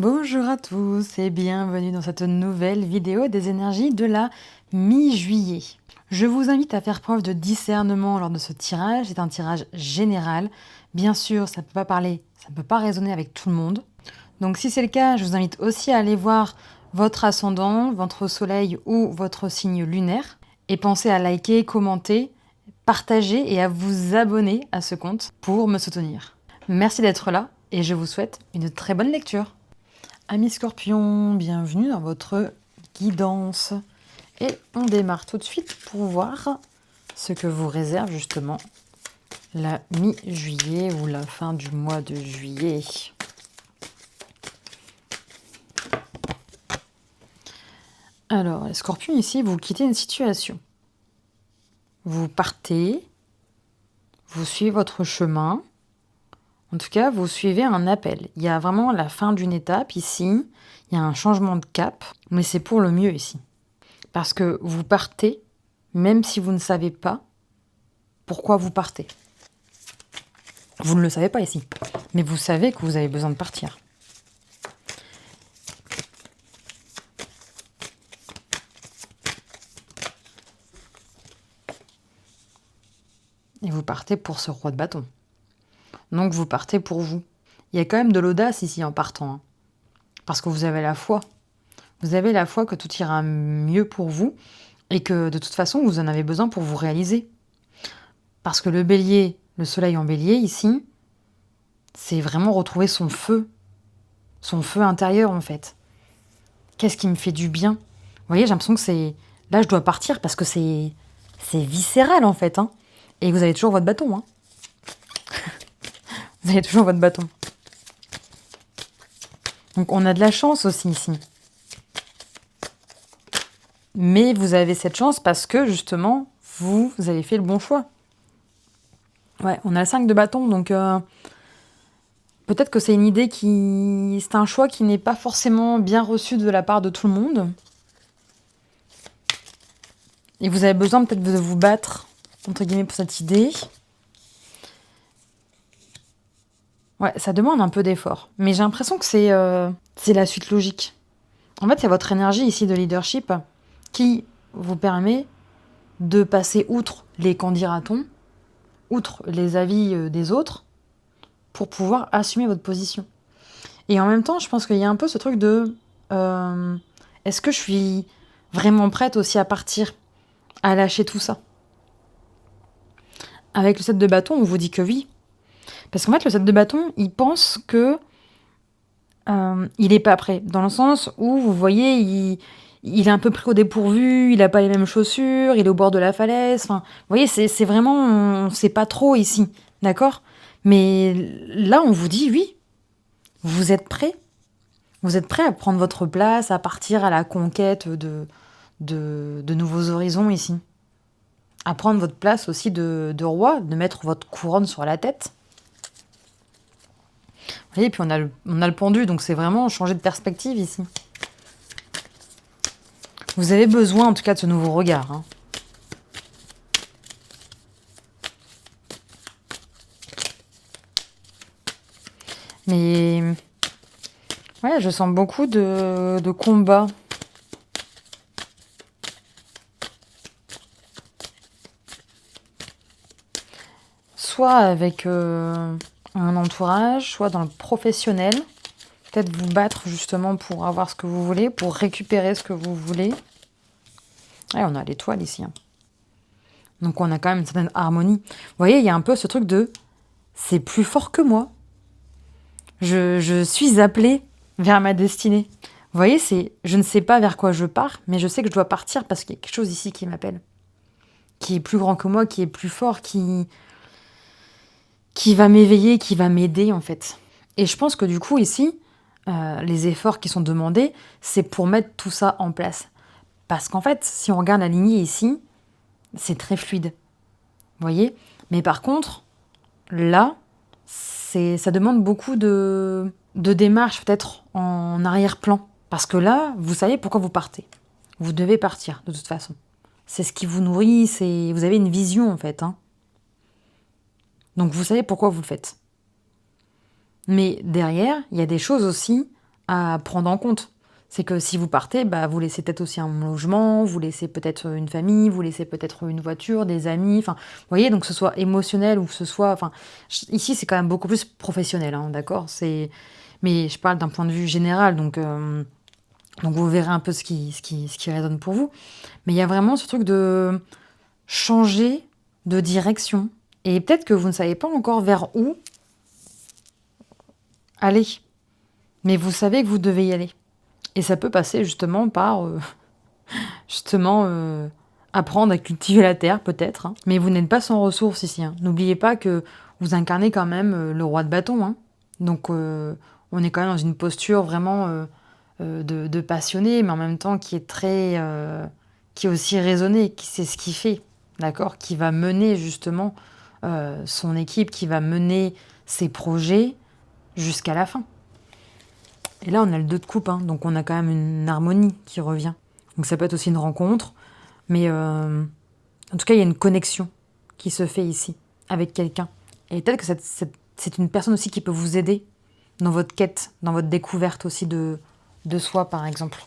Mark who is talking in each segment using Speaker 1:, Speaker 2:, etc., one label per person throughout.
Speaker 1: Bonjour à tous et bienvenue dans cette nouvelle vidéo des énergies de la mi-juillet. Je vous invite à faire preuve de discernement lors de ce tirage. C'est un tirage général. Bien sûr, ça ne peut pas résonner avec tout le monde. Donc si c'est le cas, je vous invite aussi à aller voir votre ascendant, votre soleil ou votre signe lunaire. Et pensez à liker, commenter, partager et à vous abonner à ce compte pour me soutenir. Merci d'être là et je vous souhaite une très bonne lecture. Amis Scorpion, bienvenue dans votre guidance. Et on démarre tout de suite pour voir ce que vous réserve justement la mi-juillet ou la fin du mois de juillet. Alors, les Scorpions ici, vous quittez une situation. Vous partez, vous suivez votre chemin. En tout cas, vous suivez un appel. Il y a vraiment la fin d'une étape ici. Il y a un changement de cap, mais c'est pour le mieux ici. Parce que vous partez, même si vous ne savez pas pourquoi vous partez. Vous ne le savez pas ici, mais vous savez que vous avez besoin de partir. Et vous partez pour ce roi de bâton. Donc vous partez pour vous. Il y a quand même de l'audace ici en partant. Hein. Parce que vous avez la foi. Vous avez la foi que tout ira mieux pour vous et que de toute façon, vous en avez besoin pour vous réaliser. Parce que le bélier, le soleil en bélier ici, c'est vraiment retrouver son feu intérieur en fait. Qu'est-ce qui me fait du bien? Vous voyez, j'ai l'impression que c'est... Là, je dois partir parce que c'est viscéral en fait. Hein. Et vous avez toujours votre bâton. Hein. Vous avez toujours votre bâton. Donc on a de la chance aussi ici. Mais vous avez cette chance parce que justement, vous avez fait le bon choix. Ouais, on a le 5 de bâton, donc peut-être que c'est une idée qui... C'est un choix qui n'est pas forcément bien reçu de la part de tout le monde. Et vous avez besoin peut-être de vous battre, entre guillemets, pour cette idée. Ouais, ça demande un peu d'effort. Mais j'ai l'impression que c'est la suite logique. En fait, c'est votre énergie ici de leadership qui vous permet de passer outre les qu'en dira-t-on, outre les avis des autres, pour pouvoir assumer votre position. Et en même temps, je pense qu'il y a un peu ce truc de... est-ce que je suis vraiment prête aussi à partir, à lâcher tout ça? Avec le 7 de bâton, on vous dit que oui. Parce qu'en fait, le 7 de bâton, il pense que il n'est pas prêt. Dans le sens où, vous voyez, il est un peu pris au dépourvu, il n'a pas les mêmes chaussures, il est au bord de la falaise. Enfin, vous voyez, c'est vraiment... On ne sait pas trop ici, d'accord? Mais là, on vous dit oui. Vous êtes prêt? Vous êtes prêt à prendre votre place, à partir à la conquête de nouveaux horizons ici? À prendre votre place aussi de roi, de mettre votre couronne sur la tête? Vous voyez, puis on a le pendu, donc c'est vraiment changer de perspective ici. Vous avez besoin en tout cas de ce nouveau regard. Hein. Mais ouais, je sens beaucoup de combats. Soit avec un entourage, soit dans le professionnel. Peut-être vous battre justement pour avoir ce que vous voulez, pour récupérer ce que vous voulez. Ouais, on a l'étoile ici. Hein. Donc on a quand même une certaine harmonie. Vous voyez, il y a un peu ce truc de... C'est plus fort que moi. Je suis appelée vers ma destinée. Vous voyez, c'est... Je ne sais pas vers quoi je pars, mais je sais que je dois partir parce qu'il y a quelque chose ici qui m'appelle. Qui est plus grand que moi, qui est plus fort, qui va m'éveiller, qui va m'aider en fait. Et je pense que du coup ici, les efforts qui sont demandés, c'est pour mettre tout ça en place. Parce qu'en fait, si on regarde la lignée ici, c'est très fluide. Vous voyez? Mais par contre, là, ça demande beaucoup de démarches peut-être en arrière-plan. Parce que là, vous savez pourquoi vous partez. Vous devez partir de toute façon. C'est ce qui vous nourrit, vous avez une vision en fait. Hein. Donc vous savez pourquoi vous le faites. Mais derrière, il y a des choses aussi à prendre en compte. C'est que si vous partez, bah, vous laissez peut-être aussi un logement, vous laissez peut-être une famille, vous laissez peut-être une voiture, des amis, enfin, vous voyez, donc que ce soit émotionnel ou que ce soit, enfin, ici c'est quand même beaucoup plus professionnel, hein, d'accord? Mais je parle d'un point de vue général, donc vous verrez un peu ce qui résonne pour vous. Mais il y a vraiment ce truc de changer de direction. Et peut-être que vous ne savez pas encore vers où aller, mais vous savez que vous devez y aller. Et ça peut passer justement par, justement, apprendre à cultiver la terre peut-être, hein. Mais vous n'êtes pas sans ressources ici, hein. N'oubliez pas que vous incarnez quand même, le roi de bâton, hein. Donc on est quand même dans une posture vraiment, de passionné, mais en même temps qui est très, qui est aussi raisonné, qui sait ce qu'il fait, d'accord? Qui va mener justement, son équipe, qui va mener ses projets jusqu'à la fin. Et là, on a le 2 de coupe, hein, donc on a quand même une harmonie qui revient. Donc ça peut être aussi une rencontre, mais en tout cas, il y a une connexion qui se fait ici avec quelqu'un. Et peut-être que c'est une personne aussi qui peut vous aider dans votre quête, dans votre découverte aussi de soi, par exemple.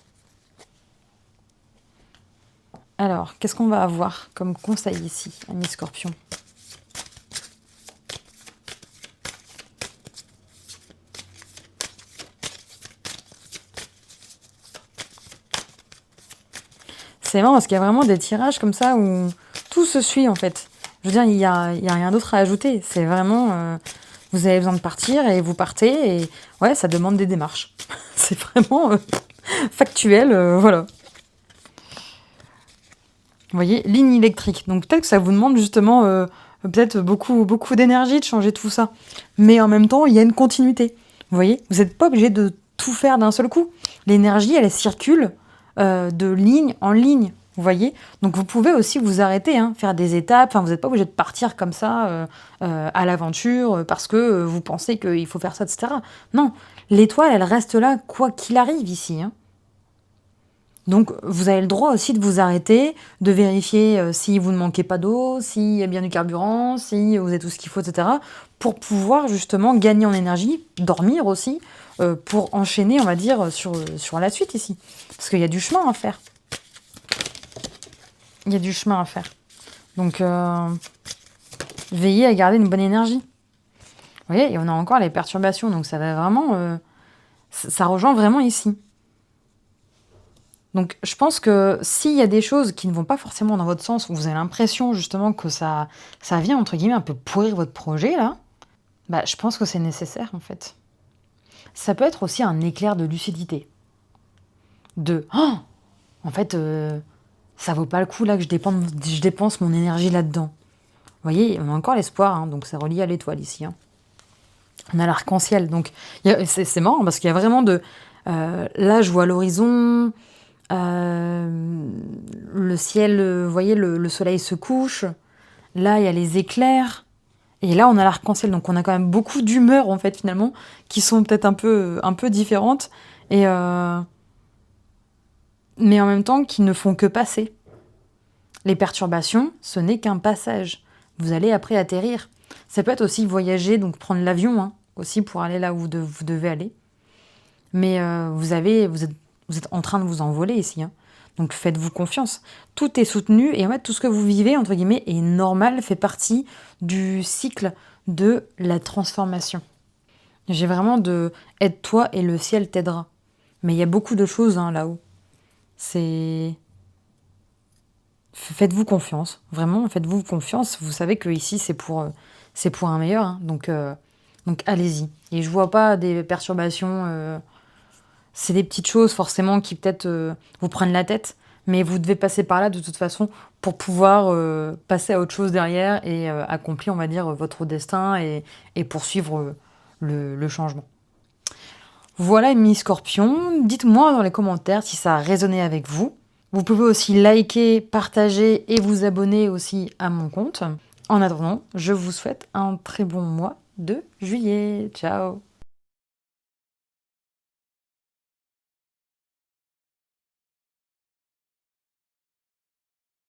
Speaker 1: Alors, qu'est-ce qu'on va avoir comme conseil ici, ami Scorpion? C'est marrant parce qu'il y a vraiment des tirages comme ça où tout se suit en fait. Je veux dire, il y a rien d'autre à ajouter. C'est vraiment, vous avez besoin de partir et vous partez et ouais, ça demande des démarches. C'est vraiment factuel, voilà. Vous voyez, ligne électrique. Donc peut-être que ça vous demande justement peut-être beaucoup, beaucoup d'énergie de changer tout ça. Mais en même temps, il y a une continuité. Vous voyez, vous n'êtes pas obligé de tout faire d'un seul coup. L'énergie, elle circule de ligne en ligne. Vous voyez, donc vous pouvez aussi vous arrêter, hein, faire des étapes. Enfin, vous n'êtes pas obligé de partir comme ça à l'aventure parce que vous pensez qu'il faut faire ça, etc. Non, l'étoile, elle reste là quoi qu'il arrive ici, hein. Donc, vous avez le droit aussi de vous arrêter, de vérifier si vous ne manquez pas d'eau, s'il y a bien du carburant, si vous avez tout ce qu'il faut, etc. Pour pouvoir justement gagner en énergie, dormir aussi, pour enchaîner, on va dire, sur la suite ici. Parce qu'il y a du chemin à faire. Il y a du chemin à faire. Donc, veillez à garder une bonne énergie. Vous voyez, et on a encore les perturbations, donc ça va vraiment... ça rejoint vraiment ici. Donc, je pense que s'il y a des choses qui ne vont pas forcément dans votre sens, où vous avez l'impression justement que ça vient, entre guillemets, un peu pourrir votre projet, là, bah, je pense que c'est nécessaire, en fait. Ça peut être aussi un éclair de lucidité. De «Oh, en fait, ça vaut pas le coup, là, que je dépense mon énergie là-dedans». Vous voyez, on a encore l'espoir, hein, donc c'est relié à l'étoile ici, hein. On a l'arc-en-ciel, donc c'est marrant, parce qu'il y a vraiment de... là, je vois l'horizon... le ciel, vous voyez, le soleil se couche. Là, il y a les éclairs. Et là, on a l'arc-en-ciel. Donc, on a quand même beaucoup d'humeurs, en fait, finalement, qui sont peut-être un peu différentes. Et, mais en même temps, qui ne font que passer. Les perturbations, ce n'est qu'un passage. Vous allez après atterrir. Ça peut être aussi voyager, donc prendre l'avion, hein, aussi pour aller là où vous devez aller. Mais vous êtes en train de vous envoler ici, hein. Donc faites-vous confiance. Tout est soutenu et en fait tout ce que vous vivez, entre guillemets, est normal, fait partie du cycle de la transformation. J'ai vraiment de aide-toi et le ciel t'aidera. Mais il y a beaucoup de choses, hein, là-haut. C'est... Faites-vous confiance. Vraiment, faites-vous confiance. Vous savez que ici c'est pour un meilleur, hein. Donc allez-y. Et je vois pas des perturbations... c'est des petites choses forcément qui peut-être vous prennent la tête, mais vous devez passer par là de toute façon pour pouvoir passer à autre chose derrière et accomplir, on va dire, votre destin et poursuivre le changement. Voilà, mes scorpions. Dites-moi dans les commentaires si ça a résonné avec vous. Vous pouvez aussi liker, partager et vous abonner aussi à mon compte. En attendant, je vous souhaite un très bon mois de juillet. Ciao!